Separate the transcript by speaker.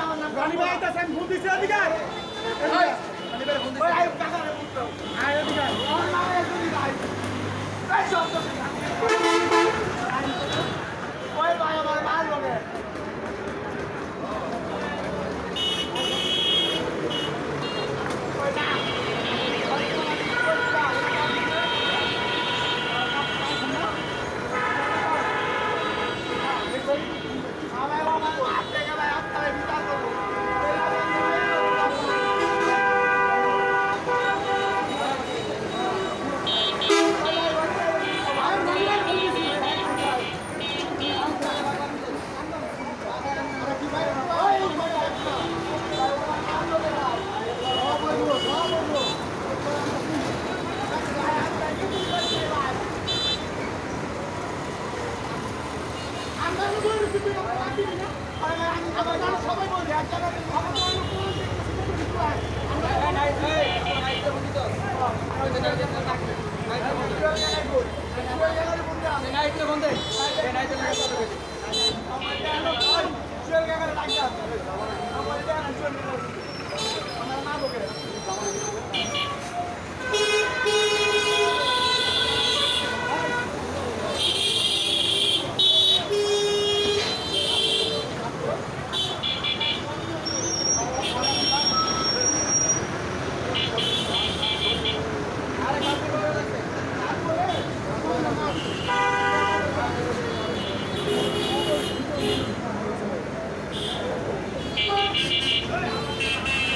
Speaker 1: রানী ভাই আইতাছে আমি ফোন দিছি এদিকে রানী ভাই ফোন দিছি ওই আইব টাকা রে পুত্র আয় এদিকে ওর নাম এদিকে ভাই এই সব তো ওই ভাই আমার মাল লগে ওই না সবাই বলছে এক জায়গায় বন্ধে